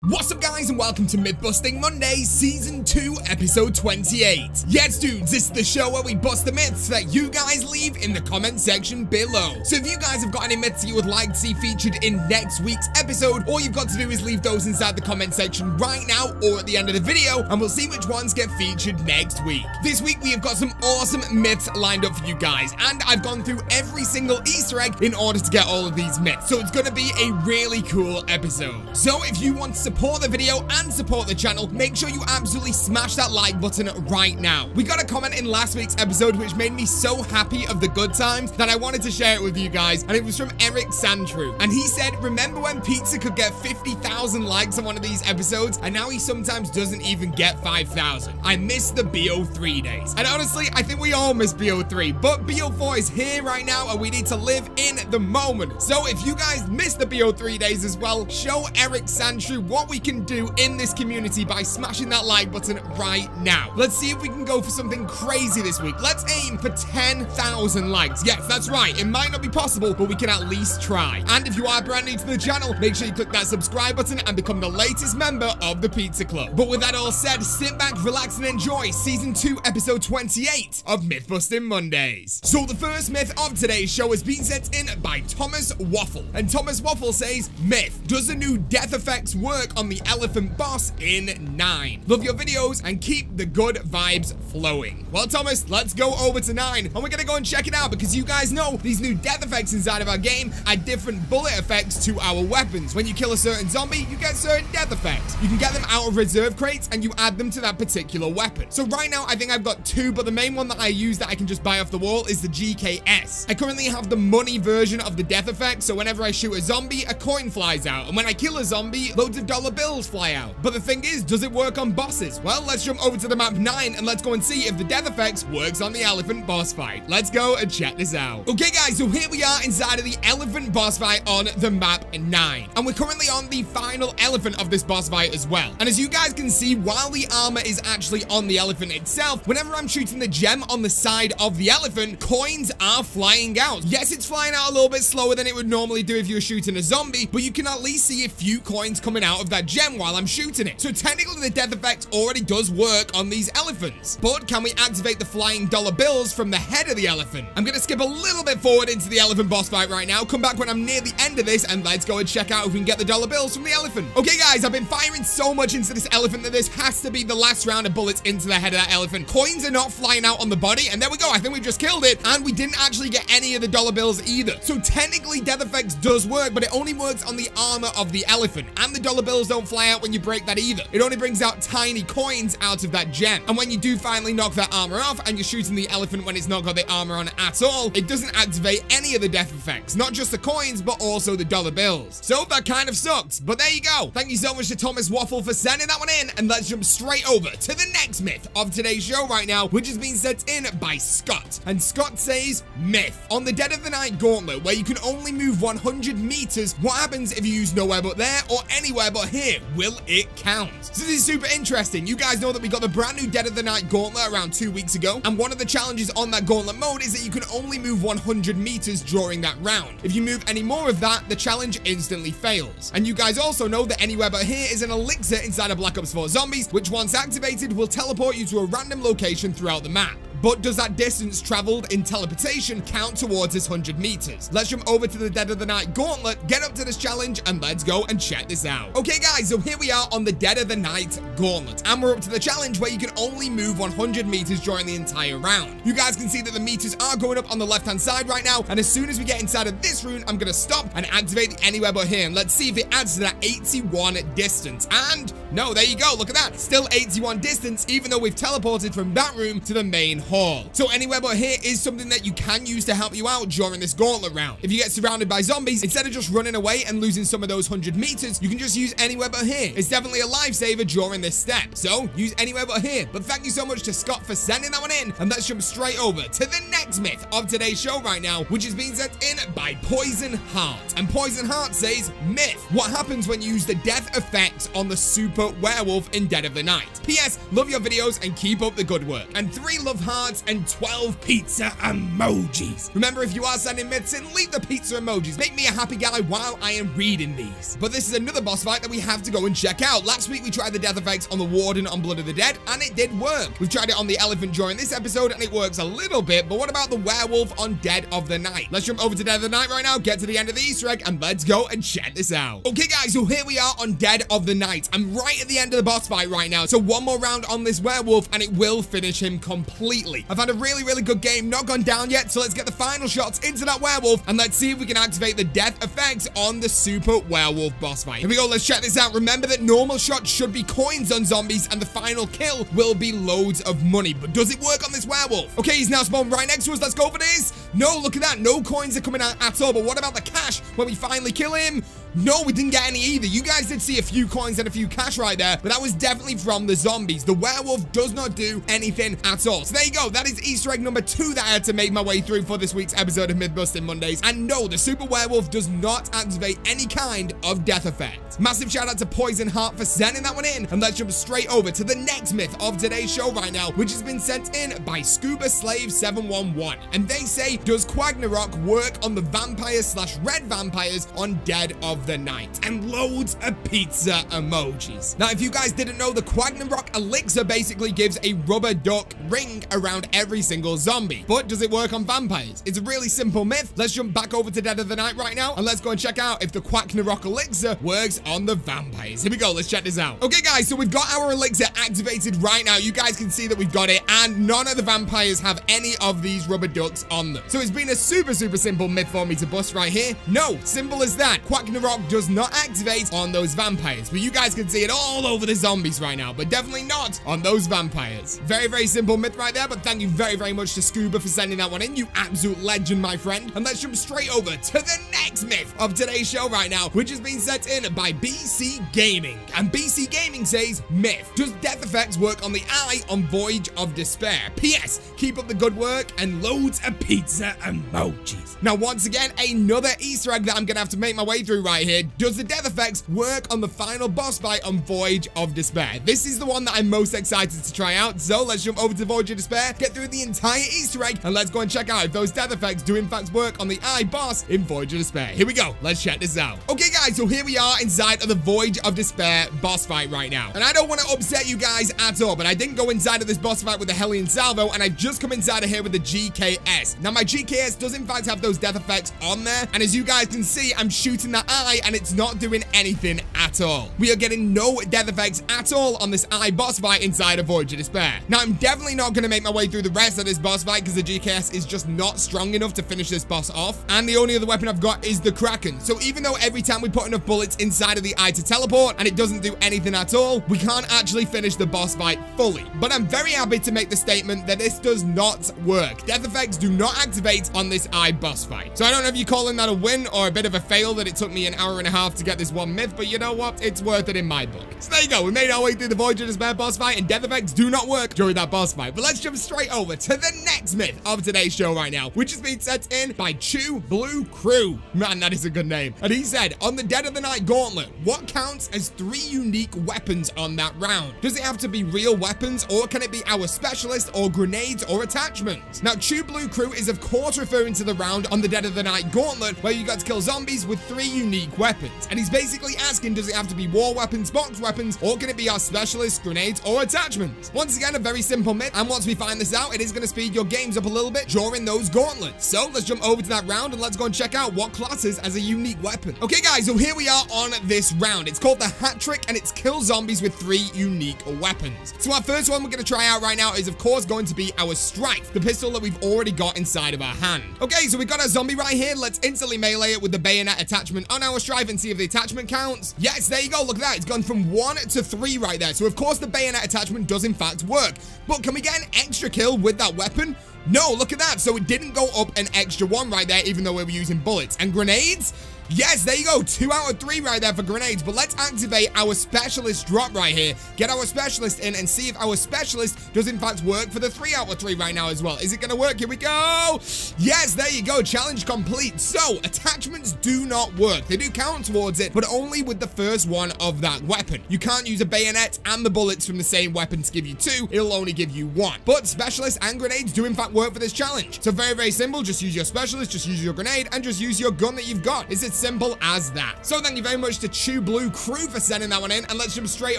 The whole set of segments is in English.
What's up guys and welcome to Myth-Busting Monday, Season 2, Episode 28. Yes dudes, this is the show where we bust the myths that you guys leave in the comment section below. So if you guys have got any myths that you would like to see featured in next week's episode, all you've got to do is leave those inside the comment section right now or at the end of the video, and we'll see which ones get featured next week. This week we have got some awesome myths lined up for you guys, and I've gone through every single Easter egg in order to get all of these myths, so it's gonna be a really cool episode. So if you want to support the video and support the channel, make sure you absolutely smash that like button right now. We got a comment in last week's episode which made me so happy of the good times that I wanted to share it with you guys, and it was from Eric Sandrew, and he said, remember when Pizza could get 50,000 likes on one of these episodes, and now he sometimes doesn't even get 5,000. I miss the BO3 days, and honestly I think we all miss BO3, but BO4 is here right now and we need to live in the moment. So if you guys miss the BO3 days as well, show Eric Sandrew what we can do in this community by smashing that like button right now. Let's see if we can go for something crazy this week. Let's aim for 10,000 likes. Yes, that's right. It might not be possible, but we can at least try. And if you are brand new to the channel, make sure you click that subscribe button and become the latest member of the Pizza Club. But with that all said, sit back, relax, and enjoy Season 2, Episode 28 of Myth-Busting Mondays. So the first myth of today's show has been sent in by Thomas Waffle. And Thomas Waffle says, myth, does the new death effects work on the elephant boss in 9? Love your videos and keep the good vibes flowing. Well, Thomas, let's go over to 9 and we're gonna go and check it out, because you guys know these new death effects inside of our game add different bullet effects to our weapons. When you kill a certain zombie, you get certain death effects. You can get them out of reserve crates and you add them to that particular weapon. So right now I think I've got 2, but the main one that I use that I can just buy off the wall is the GKS. I currently have the money version of the death effect, so whenever I shoot a zombie, a coin flies out, and when I kill a zombie, loads of dollar bills fly out. But the thing is, does it work on bosses? Well, let's jump over to the map 9 and let's go and see if the death effects works on the elephant boss fight. Let's go and check this out. Okay guys, so here we are inside of the elephant boss fight on the map 9, and we're currently on the final elephant of this boss fight as well. And as you guys can see, while the armor is actually on the elephant itself, whenever I'm shooting the gem on the side of the elephant, coins are flying out. Yes, it's flying out a little bit slower than it would normally do if you were shooting a zombie, but you can at least see a few coins coming out of that gem while I'm shooting it. So technically the death effect already does work on these elephants, but can we activate the flying dollar bills from the head of the elephant? I'm gonna skip a little bit forward into the elephant boss fight right now, come back when I'm near the end of this, and let's go and check out if we can get the dollar bills from the elephant. Okay guys, I've been firing so much into this elephant that this has to be the last round of bullets into the head of that elephant. Coins are not flying out on the body, and there we go. I think we just killed it, and we didn't actually get any of the dollar bills either. So technically death effects does work, but it only works on the armor of the elephant, and the dollar bills don't fly out when you break that either. It only brings out tiny coins out of that gem, and when you do finally knock that armor off and you're shooting the elephant when it's not got the armor on at all, it doesn't activate any of the death effects, not just the coins but also the dollar bills. So that kind of sucks, but there you go. Thank you so much to Thomas Waffle for sending that one in, and let's jump straight over to the next myth of today's show right now, which has been sent in by Scott. And Scott says, myth, on the Dead of the Night gauntlet where you can only move 100 meters, what happens if you use nowhere but there or anywhere but here? Will it count? So this is super interesting. You guys know that we got the brand new Dead of the Night gauntlet around 2 weeks ago, and one of the challenges on that gauntlet mode is that you can only move 100 meters during that round. If you move any more of that, the challenge instantly fails. And you guys also know that anywhere but here is an elixir inside of Black Ops 4 Zombies, which once activated will teleport you to a random location throughout the map. But does that distance traveled in teleportation count towards this 100 meters? Let's jump over to the Dead of the Night gauntlet, get up to this challenge, and let's go and check this out. Okay guys, so here we are on the Dead of the Night gauntlet, and we're up to the challenge where you can only move 100 meters during the entire round. You guys can see that the meters are going up on the left hand side right now, and as soon as we get inside of this room, I'm gonna stop and activate the anywhere but here, and let's see if it adds to that 81 distance. And no, there you go, look at that, still 81 distance, even though we've teleported from that room to the main hall. So anywhere but here is something that you can use to help you out during this gauntlet round. If you get surrounded by zombies, instead of just running away and losing some of those 100 meters, you can just use anywhere but here. It's definitely a lifesaver during this step, so use anywhere but here. But thank you so much to Scott for sending that one in, and let's jump straight over to the next myth of today's show right now, which is being sent in by Poison Heart. And Poison Heart says, myth, what happens when you use the death effects on the super super werewolf in Dead of the Night. P.S. Love your videos and keep up the good work. And 3 love hearts and 12 pizza emojis. Remember, if you are sending myths in, leave the pizza emojis. Make me a happy guy while I am reading these. But this is another boss fight that we have to go and check out. Last week we tried the death effects on the Warden on Blood of the Dead, and it did work. We've tried it on the elephant during this episode, and it works a little bit, but what about the werewolf on Dead of the Night? Let's jump over to Dead of the Night right now, get to the end of the Easter egg, and let's go and check this out. Okay guys, so here we are on Dead of the Night. I'm right at the end of the boss fight right now, so one more round on this werewolf, and it will finish him completely. I've had a really good game, not gone down yet, so let's get the final shots into that werewolf, and let's see if we can activate the death effects on the super werewolf boss fight. Here we go, let's check this out. Remember that normal shots should be coins on zombies, and the final kill will be loads of money. But does it work on this werewolf? Okay, he's now spawned right next to us. Let's go for this. No, look at that. No coins are coming out at all. But what about the cash when we finally kill him? No, we didn't get any either. You guys did see a few coins and a few cash right there, but that was definitely from the zombies. The werewolf does not do anything at all. So there you go. That is Easter egg number 2 that I had to make my way through for this week's episode of Myth-Busting Mondays. And no, the super werewolf does not activate any kind of death effect. Massive shout out to Poison Heart for sending that one in. And let's jump straight over to the next myth of today's show right now, which has been sent in by Scuba Slave 711. And they say, does Quagnarok work on the vampires/red vampires on Dead of the Night? And loads of pizza emojis. Now, if you guys didn't know, the Quagnarok elixir basically gives a rubber duck ring around every single zombie. But does it work on vampires? It's a really simple myth. Let's jump back over to Dead of the Night right now, and let's go and check out if the Quagnarok elixir works on the vampires. Here we go. Let's check this out. Okay, guys, so we've got our elixir activated right now. You guys can see that we've got it, and none of the vampires have any of these rubber ducks on them. So it's been a super simple myth for me to bust right here. No, simple as that. Quagnarok does not activate on those vampires, but you guys can see it all over the zombies right now, but definitely not on those vampires. Very simple myth right there, but thank you very much to Scuba for sending that one in. You absolute legend, my friend. And let's jump straight over to the next myth of today's show right now, which has been sent in by BC Gaming. And BC Gaming says, myth, does death effects work on the eye on Voyage of Despair? P.S. Keep up the good work and loads of pizza emojis. Now, once again, another Easter egg that I'm gonna have to make my way through right here. Does the death effects work on the final boss fight on Voyage of Despair? This is the one that I'm most excited to try out, so let's jump over to Voyage of Despair, get through the entire Easter egg, and let's go and check out if those death effects do in fact work on the eye boss in Voyage of Despair. Here we go, let's check this out. Okay guys, so here we are inside of the Voyage of Despair boss fight right now, and I don't want to upset you guys at all, but I didn't go inside of this boss fight with the Hellion Salvo, and I've just come inside of here with the GKS. Now my GKS does in fact have those death effects on there, and as you guys can see, I'm shooting that eye and it's not doing anything at all. We are getting no death effects at all on this eye boss fight inside of Voyage of Despair. Now I'm definitely not going to make my way through the rest of this boss fight because the GKS is just not strong enough to finish this boss off, and the only other weapon I've got is the Kraken. So even though every time we put enough bullets inside of the eye to teleport and it doesn't do anything at all, we can't actually finish the boss fight fully. But I'm very happy to make the statement that this does not work. Death effects do not activate on this eye boss fight. So I don't know if you're calling that a win or a bit of a fail that it took me an hour and a half to get this one myth, but you know what? It's worth it in my book. So there you go. We made our way through the Voyage of Despair boss fight, and death effects do not work during that boss fight. But let's jump straight over to the next myth of today's show right now, which has been sent in by Chew Blue Crew. Man, that is a good name. And he said, on the Dead of the Night gauntlet, what counts as 3 unique weapons on that round? Does it have to be real weapons, or can it be our specialist or grenades or attachments? Now, Chew Blue Crew is of course referring to the round on the Dead of the Night gauntlet where you got to kill zombies with 3 unique weapons. And he's basically asking, does it have to be war weapons, box weapons, or can it be our specialist, grenades, or attachments? Once again, a very simple myth, and once we find this out, it is going to speed your games up a little bit during those gauntlets. So let's jump over to that round and let's go and check out what classes as a unique weapon. Okay guys, so here we are on this round. It's called the Hat Trick, and it's kill zombies with 3 unique weapons. So our first one we're going to try out right now is of course going to be our Strife, the pistol that we've already got inside of our hand. Okay, so we've got our zombie right here. Let's instantly melee it with the bayonet attachment on our Strife and see if the attachment counts. Yes, there you go. Look at that. It's gone from 1 to 3 right there. So of course the bayonet attachment does in fact work, but can we get an extra kill with that weapon? No, look at that. So it didn't go up an extra 1 right there, even though we were using bullets. And grenades? Yes, there you go. 2 out of 3 right there for grenades. But let's activate our specialist drop right here. Get our specialist in and see if our specialist does in fact work for the 3 out of 3 right now as well. Is it going to work? Here we go. Yes, there you go. Challenge complete. So, attachments do not work. They do count towards it, but only with the first one of that weapon. You can't use a bayonet and the bullets from the same weapon to give you 2. It'll only give you 1. But specialists and grenades do in fact work for this challenge. So very, very simple. Just use your specialist, just use your grenade, and just use your gun that you've got. It's as simple as that. So thank you very much to Chew Blue Crew for sending that one in, and let's jump straight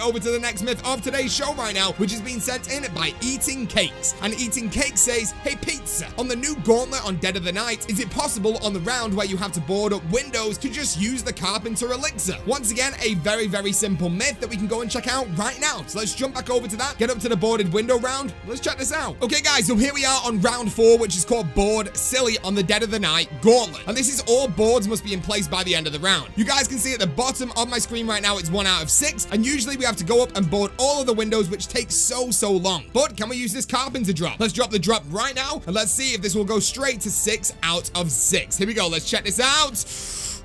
over to the next myth of today's show right now, which has been sent in by Eating Cakes. And Eating Cakes says, hey Pizza, on the new gauntlet on Dead of the Night, is it possible on the round where you have to board up windows to just use the Carpenter Elixir? Once again, a very, very simple myth that we can go and check out right now. So let's jump back over to that, get up to the boarded window round. Let's check this out. Okay guys, so here we are on round 4, which is called Board Silly on the Dead of the Night gauntlet. And this is all boards must be in place by the end of the round. You guys can see at the bottom of my screen right now, it's 1 out of 6. And usually we have to go up and board all of the windows, which takes so long. But can we use this Carpenter drop? Let's drop the drop right now, and let's see if this will go straight to 6 out of 6. Here we go. Let's check this out.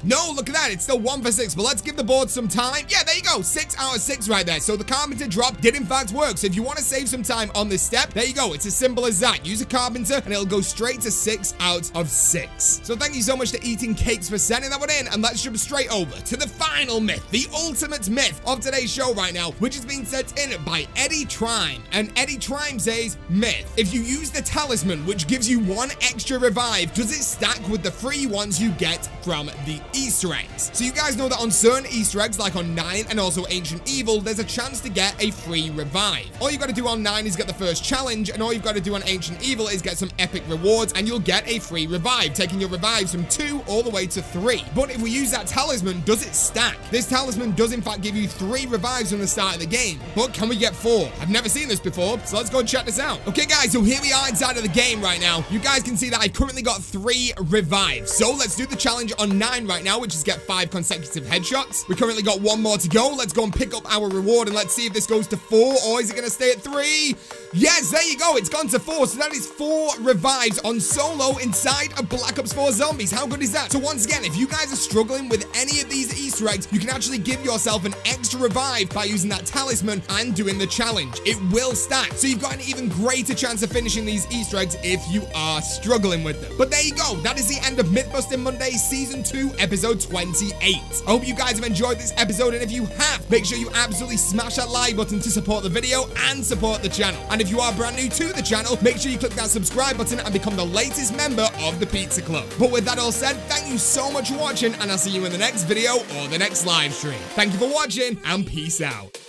No, look at that. It's still 1 for 6, but let's give the board some time. Yeah, there you go. 6 out of 6 right there. So the Carpenter drop did in fact work. So if you want to save some time on this step, there you go. It's as simple as that. Use a Carpenter and it'll go straight to 6 out of 6. So thank you so much to Eating Cakes for sending that one in, and let's jump straight over to the final myth, the ultimate myth of today's show right now, which has been sent in by Eddie Trime. And Eddie Trime says, myth, if you use the Talisman, which gives you 1 extra revive, does it stack with the free ones you get from the Easter eggs? So you guys know that on certain Easter eggs, like on 9 and also Ancient Evil, there's a chance to get a free revive. All you got to do on 9 is get the first challenge, and all you've got to do on Ancient Evil is get some epic rewards, and you'll get a free revive, taking your revives from 2 all the way to 3. But if we use that Talisman, does it stack? This Talisman does in fact give you 3 revives from the start of the game, but can we get 4? I've never seen this before, so let's go and check this out. Okay guys, so here we are inside of the game right now. You guys can see that I've currently got 3 revives. So let's do the challenge on 9 right now, which is get 5 consecutive headshots. We currently got 1 more to go. Let's go and pick up our reward, and let's see if this goes to 4, or is it going to stay at 3? Yes, there you go. It's gone to 4. So that is 4 revives on solo inside of Black Ops 4 Zombies. How good is that? So once again, if you guys are struggling with any of these Easter eggs, you can actually give yourself an extra revive by using that Talisman and doing the challenge. It will stack. So you've got an even greater chance of finishing these Easter eggs if you are struggling with them. But there you go. That is the end of Mythbusting Monday Season 2, Episode 28. I hope you guys have enjoyed this episode, and if you have, make sure you absolutely smash that like button to support the video and support the channel. And if you are brand new to the channel, make sure you click that subscribe button and become the latest member of the Pizza Club. But with that all said, thank you so much for watching, and I'll see you in the next video or the next live stream. Thank you for watching, and peace out.